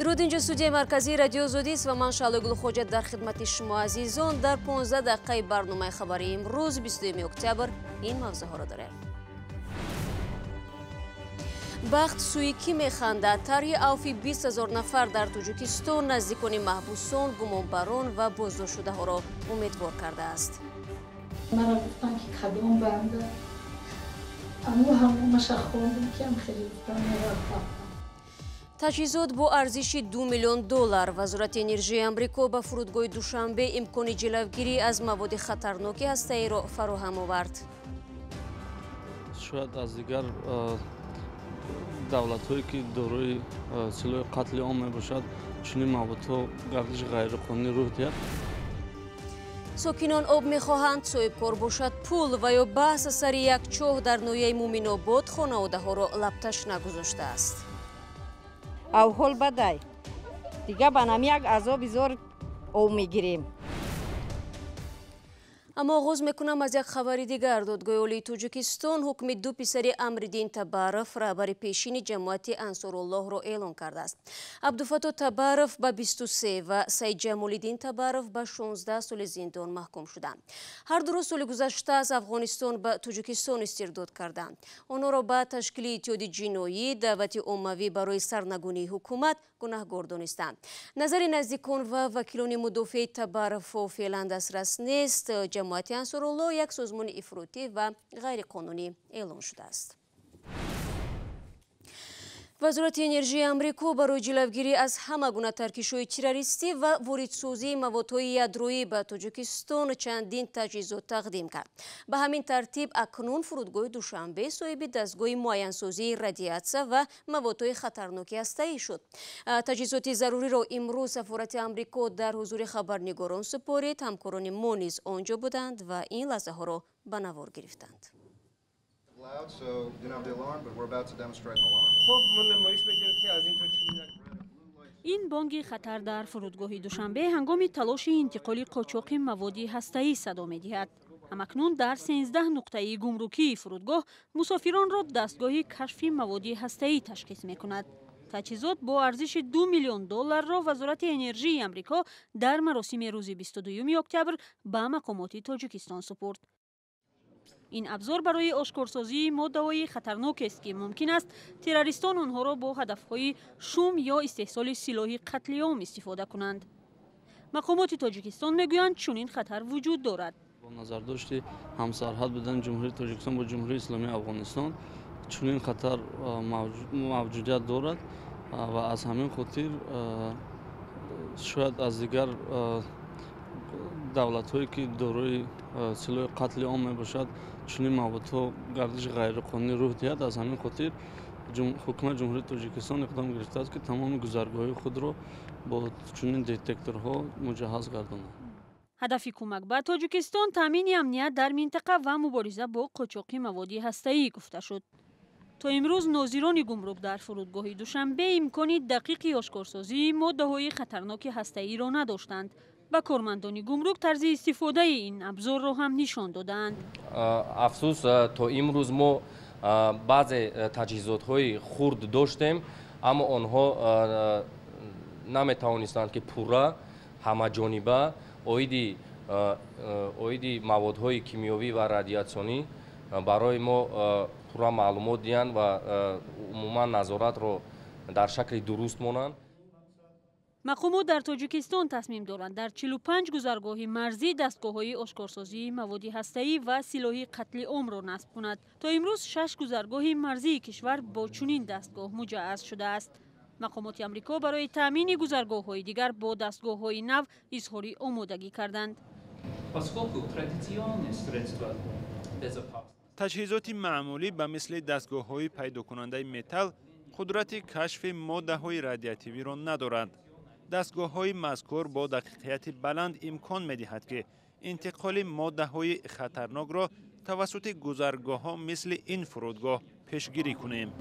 درود، اینجا استودیوی مرکزی رادیو زودی است و من شالگل خوجت در خدمت شما عزیزان. در 15 دقیقه برنامه خبری امروز 22 اکتبر این موضوع ها را داریم. بخت سویکی میخندد. طرح عفو 20,000 نفر در تاجیکستان نزدیکان محبوسان، گمانبران و بازداشت شده ها را امیدوار کرده است. مرا گفتن که کدام بنده اما همونش خوندم که هم خیلی تجهیزات با ارزش 2 میلیون دلار. وزارت انرژی آمریکا به فرودگاه دوشنبه امکان جلوگیری از مواد خطرناک هسته‌ای را فراهم آورد. شاید از دیگر دولت‌هایی که دارای سلاح قتل عام میباشد چنین موادها گردش غیرقانونی راه دهد. ساکنان آب میخواهند صاحبکار باشد پول و یا بحث سر یک چاه در ناحیه مومن‌آباد خانواده‌ها را لبتش نگذاشته است. احوال بدای دیگه به نام یک عذاب زور او میگیریم. اما آغاز میکنم از یک خبر دیگر. دادگاه عالی تاجیکستان حکم 2 پسر امردین تبارف رهبر پیشین جماعت انصارالله را اعلام کرده است. عبدالفتاح تبارف به 23 و سید جمال‌الدین تبارف به 16 سال زندان محکوم شدند. هر دو را سال گذشته از افغانستان به تاجیکستان استرداد کردند. آنها را به تشکیل اتحاد جنایی دعوت عمومی برای سرنگونی حکومت گناهکار دانستند. نظر نزدیکان و وکیلان مدافع تبارف فعلا دسترس نیست. جماعت انصارالله یک سازمان افراطی و غیرقانونی اعلام شده است. وزارت انرژی آمریکا برای جلوگیری از همه گونه ترکش‌های تروریستی و واردسازی موادهای یادرویی به تاجیکستان چندین تجهیزات تقدیم کرد. به همین ترتیب اکنون فرودگاه دوشنبه صاحب دستگاه معاین‌سازی رادیاسیون و موادهای خطرناک هسته‌ای شد. تجهیزات ضروری را امروز سفارت آمریکا در حضور خبرنگاران سپارید. همکاران ما نیز آنجا بودند و این لحظه ها را به نوار گرفتند. این بانگ خطر در فرودگاه دوشنبه هنگام تلاش انتقال قاچاق مواد هسته‌ای صدا می‌دهد. همکنون در 13 نقطه گمرکی فرودگاه مسافران را دستگاه کشف مواد هسته‌ای تشخیص می‌کند. تجهیزات با ارزش 2 میلیون دلار را وزارت انرژی آمریکا در مراسم روز 22 اکتبر به مقامات تاجیکستان سپرد. این ابزار برای آشکارسازی ماده‌های خطرناک است که ممکن است تروریستان آنها را با هدف‌های شوم یا استحصال سلاح قتل عام استفاده کنند. مقامات تاجیکستان میگویند چنین خطر وجود دارد. با نظر داشتی همسرحد بودن جمهوری تاجیکستان با جمهوری اسلامی افغانستان چنین خطر موجودیت دارد و از همین خاطر شاید از دیگر دولت‌هایی که دارای سلاح قتل عام میباشد چنین موادها گردش غیرقانونی راه دهد. از همین خاطر حکومت جمهوری تاجیکستان اقدام گرفته است که تمام گذرگاه‌های خود را با چنین دتکتورها مجهز گرداند. هدف کمک به تاجیکستان تامین امنیت در منطقه و مبارزه با قاچاق مواد هسته‌ای گفته شد. تا امروز ناظران گمرک در فرودگاه دوشنبه امکان دقیق آشکارسازی ماده‌های خطرناک هسته‌ای را نداشتند. و کارمندان گمرک طرز استفاده این ابزار را هم نشان دادند. افسوس تا امروز ما بعضی تجهیزات‌های خرد داشتیم اما آنها نمی‌توانستند که پورا همه جانبه اویدی موادهای کیمیایی و رادیاسیونی برای ما پورا معلومات دهند و عموما نظارت را در شکل درست مانند. مقامات در تاجیکستان تصمیم دارند در 45 گذرگاه مرزی دستگاه‌های آشکارسازی مواد هسته‌ای و سلاح قتل عام را نصب کند. تا امروز 6 گذرگاه مرزی کشور با چنین دستگاه مجهز شده است. مقامات آمریکا برای تامین گذرگاه‌های دیگر با دستگاه‌های نو اظهار آمادگی کردند. تجهیزات معمولی به مثل دستگاه‌های پیدا کننده متل قدرت کشف ماده‌های رادیاتیوی را ندارند. دستگاه‌های مذکور با دقیقیت بلند امکان می‌دهد که انتقال ماده‌های خطرناک را توسط گذرگاه‌ها مثل این فرودگاه پیشگیری کنیم.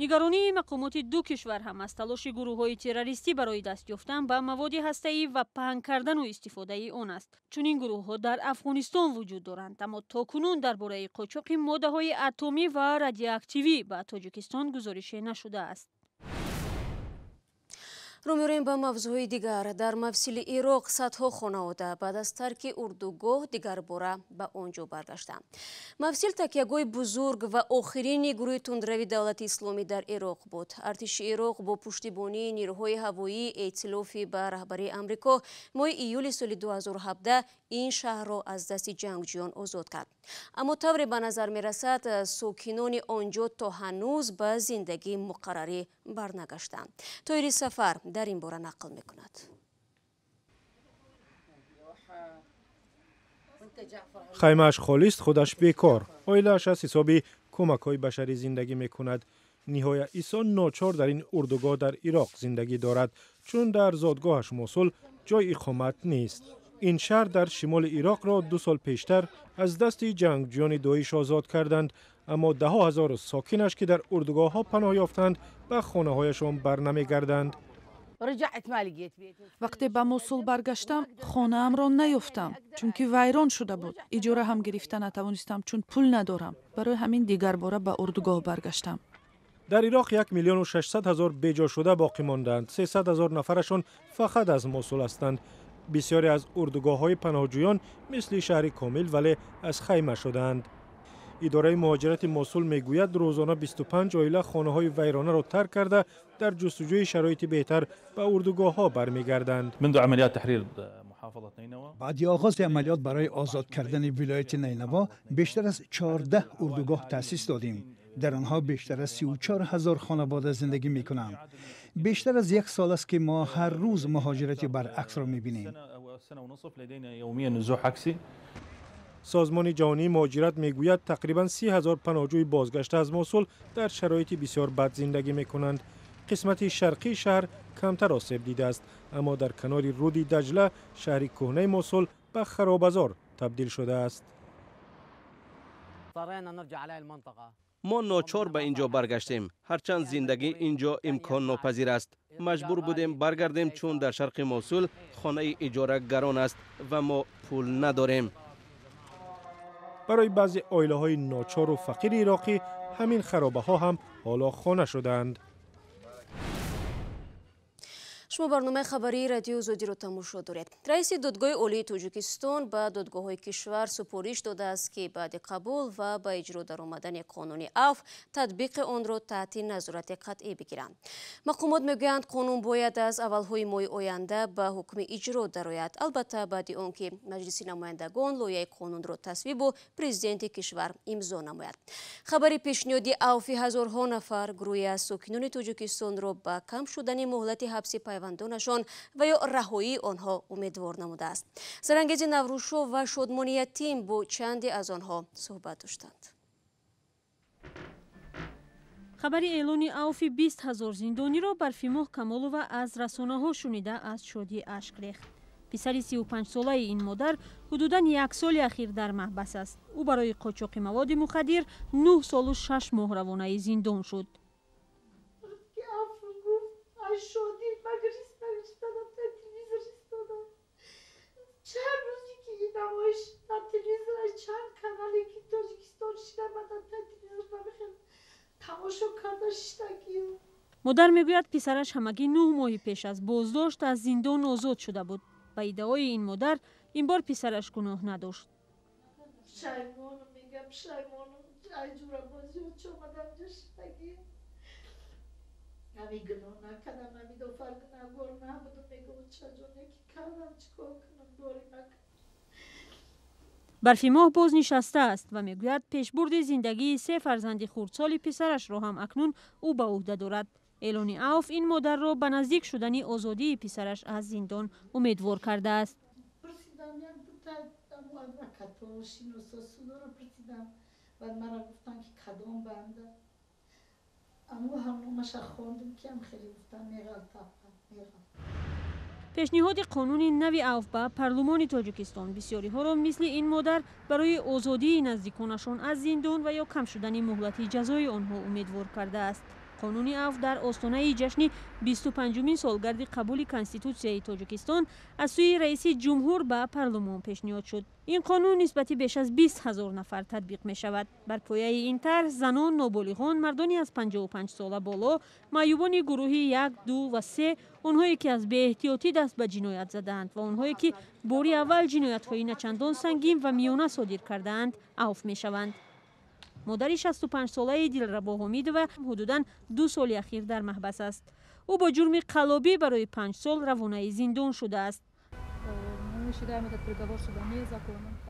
нигаронии мақомоти ду кишвар ҳам аз талоши гурӯҳҳои террористӣ барои даст ёфтан ба маводи ҳастаӣ ва паҳн кардану истифодаи он аст. Чунин гурӯҳҳо дар Афғонистон вуҷуд доранд, аммо то кунун дар бораи қочоқи моддаҳои атомӣ ва радиоактивӣ ба Тоҷикистон гузорише нашудааст. رو می‌ریم به موضوع دیگر. در مفصل عراق صدها خانواده بعد از ترک اردوگاه دیگر باره به آنجا برگشتند. مفصل تکیه‌گاه بزرگ و آخرین گروه تندروی دولت اسلامی در عراق بود. ارتش عراق با پشتیبانی نیروهای هوایی ائتلافی به رهبری آمریکا ماه ایول سال 2017 این شهر را از دست جنگجویان آزاد کرد. اما طوری به نظر می‌رسد ساکنان آنجا تا هنوز به زندگی مقرری برنگشتند. طاهر سفر در این باره نقل می‌کند. خیمه‌اش خالی است، خودش بیکار. عائله‌اش از حساب کمک‌های بشری زندگی می‌کند. نهایت عیسی ناچار در این اردوگاه در عراق زندگی دارد چون در زادگاهش موصل جای اقامت نیست. این شهر در شمال عراق را 2 سال پیشتر از دست جنگجویان داعش آزاد کردند، اما ده ها هزار ساکنش که در اردوگاه‌ها پناه یافتند به خانه‌هایشان برنمیگردند. وقتی به موصل برگشتم خانه‌ام را نیافتم چونکه ویران شده بود. اجاره هم گرفتن نتوانستم چون پول ندارم. برای همین دیگر باره به اردوگاه برگشتم. در عراق 1,600,000 بیجا شده باقی ماندند. 300,000 نفرشان فقط از موصل هستند. بسیاری از اردوگاه‌های پناهجویان مثل شهر کامل ولی از خیمه شدند. اداره مهاجرت موصل میگوید روزانه 25 عائله خانه‌های ویرانه را ترک کرده در جستجوی شرایط بهتر به اردوگاه‌ها برمیگردند. منذ عملیات تحریر محافظه نینوا بعد آغاز عملیات برای آزاد کردن ولایت نینوا بیشتر از 14 اردوگاه تأسیس دادیم. در آنها بیشتر از 34,000 خانواده زندگی می‌کنند. بیشتر از 1 سال است که ما هر روز مهاجرت برعکس را می‌بینیم. سازمان جهانی مهاجرت میگوید تقریباً 30,000 پناهجوی بازگشته از موصل در شرایط بسیار بد زندگی می‌کنند. قسمت شرقی شهر کمتر آسیب دیده است، اما در کنار رود دجله شهر کهنه موصل به خرابه‌زار تبدیل شده است. ما ناچار به اینجا برگشتیم، هرچند زندگی اینجا امکان ناپذیر است. مجبور بودیم برگردیم چون در شرق موصل خانه اجاره گران است و ما پول نداریم. برای بعضی عائله‌های ناچار و فقیر عراقی همین خرابه‌ها هم حالا خانه شدند. شما برنامه خبری رادیو زودی رو تماشا دارید. رئیس دادگاه عالی تاجیکستان به دادگاه‌های کشور سپارش داده است که بعد قبول و با اجرا درآمدن قانون عفو تطبیق آن را تحت نظارت قطعی بگیرند. مقامات میگویند قانون باید از اولهای ماه آینده به حکم اجرا درآید، البته بعد آنکه مجلس نمایندگان لایحه قانون را تصویب و پرزیدنت کشور امضا نماید. خبری پیشنهادی عفو هزارها نفر گروهی از ساکنان تاجیکستان را به کم شدن مهلت حبس پیوندانشان و یا رهایی آنها امیدوار نموده است. سرانگیز نوروشو و شادمانی تیم با چندی از آنها صحبت داشتند. خبری اعلانی عفو 20,000 زندانی را برفیماه کمالووا از رسانه‌ها شنیده از شادی اشک ریخت. پسر 35 ساله این مادر حدوداً 1 سال اخیر در محبس است. او برای قاچاق مواد مخدر 9 سال و 6 ماه روانه زندان شد. شادی مگر ایستادم در تلویزیون ایستادم. چند روزی که این نمایش در تلویزیون از چند کانالی که تاجیکستان شده بدن در تلویزیون نمیخواد تماشا کرده شدگیم. مادر میگوید پسرش همگی 9 ماه پیش از بازداشت از زندان آزاد شده بود. با ادعای این مادر این بار پسرش گناه نداشت. شایمانو میگم شایمانو ایجورا بازی و چه اومدم جشتگیم. همی گناه نکردم، همی دو فرق نگور نبودم، میگم چجونه که کردم چیکار کنم دوری نکردم. برفیماه باز نشسته است و میگوید پیشبرد زندگی 3 فرزند خردسال پسرش را هم اکنون او به عهده دارد. اعلان عفو این مادر را به نزدیک شدن آزادی پسرش از زندان امیدوار کرده است. پرسیدم یک دو تا ادوکاتو شناسا رو پرسیدم و مرا گفتن که کدام بنده. اما همونش خواندم که هم خیلی گفتم میغلطم. پیشنهاد قانون نوی عفو به پارلمان تاجیکستان بسیاری ها را مثل این مادر برای آزادی نزدیکانشان از زندان و یا کم شدن مهلت جزای آنها امیدوار کرده است. قانون عفو در آستانه جشن 25مین سالگرد قبول کنستیتوسیای تاجیکستان از سوی رئیس جمهور به پارلمان پیشنهاد شد. این قانون نسبتی بیش از 20,000 نفر تطبیق می شود. بر پایه این طرح زنان، نابالغان، مردانی از 55 ساله بالا، معیوبان گروهی 1، 2 و 3، آنهایی که از بی‌احتیاطی دست به جنایت زدند و آنهایی که باری اول جنایت‌های نچندان سنگین و میانه صادر کردند عفو می شوند. مادر 65 ساله دلربا حمیدова حدوداً 2 سال اخیر در محبس است. او با جرم قلابی برای 5 سال روانه زندان شده است.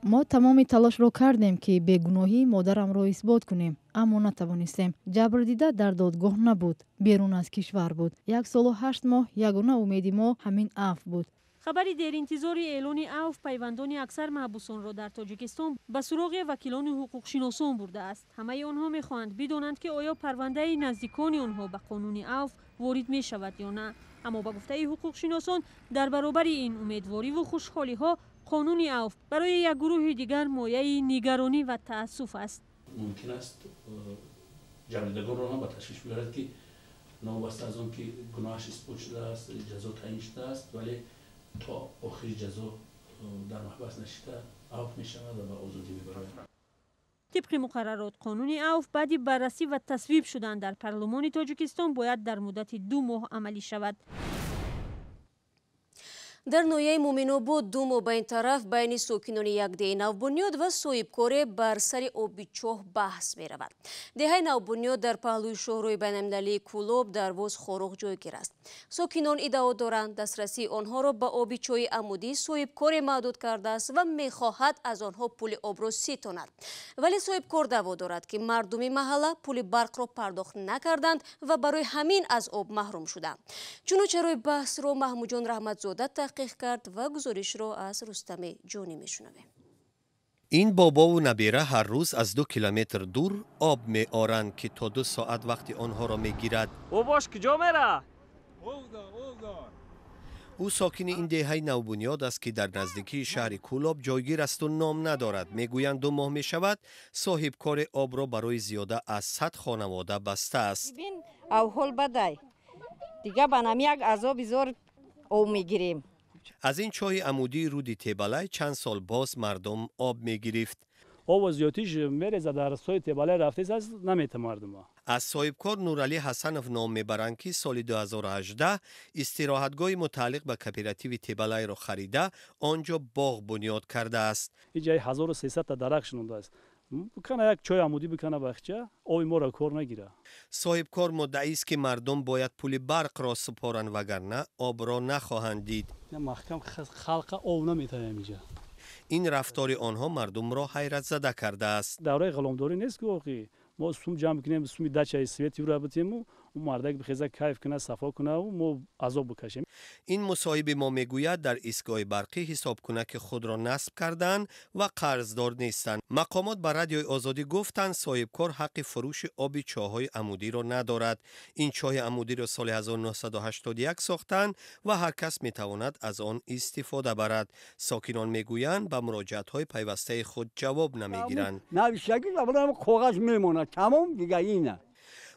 ما تمام تلاش را کردیم که بیگناهی مادرم را اثبات کنیم، اما نتوانستیم. جبردیده در دادگاه نبود، بیرون از کشور بود. 1 سال و 8 ماه یگانه امیدی ما همین عفو بود. خبری در انتظار اعلان عفو پیوندان اکثر محبوسان را در تاجیکستان به سراغ وکیلان حقوق شناسان برده است. همه آنها می‌خواهند بدانند که آیا پرونده نزدیکان آنها به قانون عفو وارد می شود یا نه. اما با گفته حقوق شناسان در برابر این امیدواری و خوشحالی ها قانون عفو برای یک گروه دیگر مایه نگرانی و تأسف است. ممکن است جبردگان را به تشویش بیارد که نابسته از آن که گناهش اثبات شده است، جزا تعیین شده است، ولی تا آخر جزا در محبس نشسته عفو می شود و به آزادی می برآید. طبق مقررات قانون عفو بعد بررسی و تصویب شدن در پارلمان تاجیکستان باید در مدت 2 ماه عملی شود. در نویه مومن‌آباد 2 ماه بین طرف بین ساکنان یک دهه نوبنیاد و صاحبکار بر سر آبی چاه بحث می رود. دهه نوبنیاد در پهلوی شاهروی بین‌المللی کولوب در واز خاروق جایگیر است. ساکنان ادعا دارند دسترسی آنها را به آبی چاه عمودی صاحبکار محدود کرده است و می خواهد از آنها پول آب را ستاند. ولی صاحبکار دعوا دارد که مردم محله پول برق را پرداخت نکردند و برای همین از آب محروم شدند. چنانچه روی بحث را محمود جان رحمتزاده تحقیق کرد و گزارش را از رستم جانی میشنویم. این بابا و نبیره هر روز از 2 کیلومتر دور آب می آرند که تا 2 ساعت وقتی آنها را می گیرد. او باش کجا میره؟ او ساکن این دهه نوبنیاد است که در نزدیکی شهر کولاب جایگیر است و نام ندارد. میگویند 2 ماه می شود صاحبکار آب را برای زیاده از 100 خانواده بسته است. ببین اول بدای دیگه بنام یک عذاب زور او میگیریم. از این چاه عمودی رودی تیبلای چند سال باز مردم آب می گرفت. آب زیادیش میرزه در سوی تیبلای رفته است نمیته مردم. از صاحبکار نورعلی حسنов نام میبرند که سال 2018 استراحتگاه متعلق به کوپراتیو تیبلای را خریده آنجا باغ بنیاد کرده است. این جای 1300 تا درخت شنونده است. بکنه یک چای عمودی بکنه بخچه آب ما را کار نگیره. صاحبکار مدعی است که مردم باید پول برق را سپارند وگرنه آب را نخواهند دید. محکم خلق آب نمیتونه اینجا. این رفتار آنها مردم را حیرت زده کرده است. دوره غلامداری نیست که واقعی ما سوم جمع کنیم سومی دچای سویتی رو بتیم و مردک بخیزه کیف کنه صفا کنه و ما عذاب بکشیم. این مصاحب ما میگوید در ایستگاه برقی حساب کنه که خود را نصب کردند و قرضدار نیستند. مقامات به رادیوی آزادی گفتند صاحبکار حق فروش آب چاهای عمودی را ندارد. این چاه عمودی را سال 1981 ساختند و هر کس میتواند از آن استفاده برد. ساکنان میگویند به مراجعت های پیوسته خود جواب نمیگیرند. نوشتگی زبان کاغذ میمونه تمام دیگه اینه.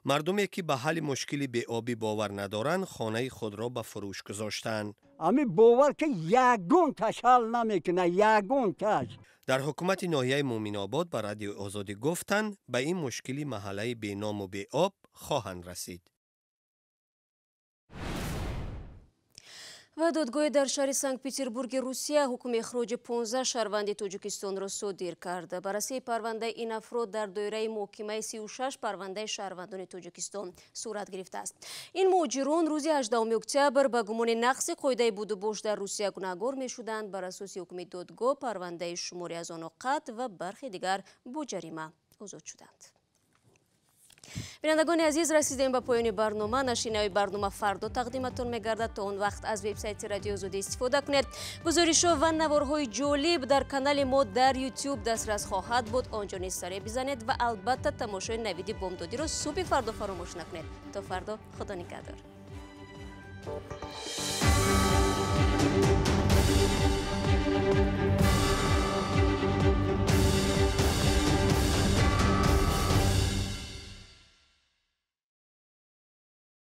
مردمی که به حل مشکلی به آبی باور ندارند خانه خود را به فروش گذاشتند. امی باور که یگون تش حل نمیکنه یگون تش. در حکومت ناحیه مومن‌آباد به رادیو آزادی گفتند به این مشکلی محله بی نام و بی آب خواهند رسید. و دادگاه در شهر سنت پتربورگ روسیه حکم اخراج 15 شهروند تاجیکستان را صادر کرده. بررسی پرونده این افراد در دایره محکمه 36 پرونده شهروندان تاجیکستان صورت گرفته است. این مهاجران روز 18 اکتبر به گمان نقض قاعده بود و باش در روسیه گناهکار می‌شدند. بر اساس حکم دادگاه پرونده شماری از آنها قتل و برخی دیگر با جریمه آزاد شدند. بینندگان عزیز رسیدیم به پایان برنامه. نشینه برنامه فردا تقدیمتون میگردد. تا اون وقت از وبسایت رادیو آزادی استفاده کنید. گزارش‌ها و نوارهای جالب در کانال ما در یوتیوب دسترس خواهد بود. آنجا نیز سر بزنید و البته تماشای نوید بامدادی را صبح فردا فراموش نکنید. تا فردا خدا نگهدار.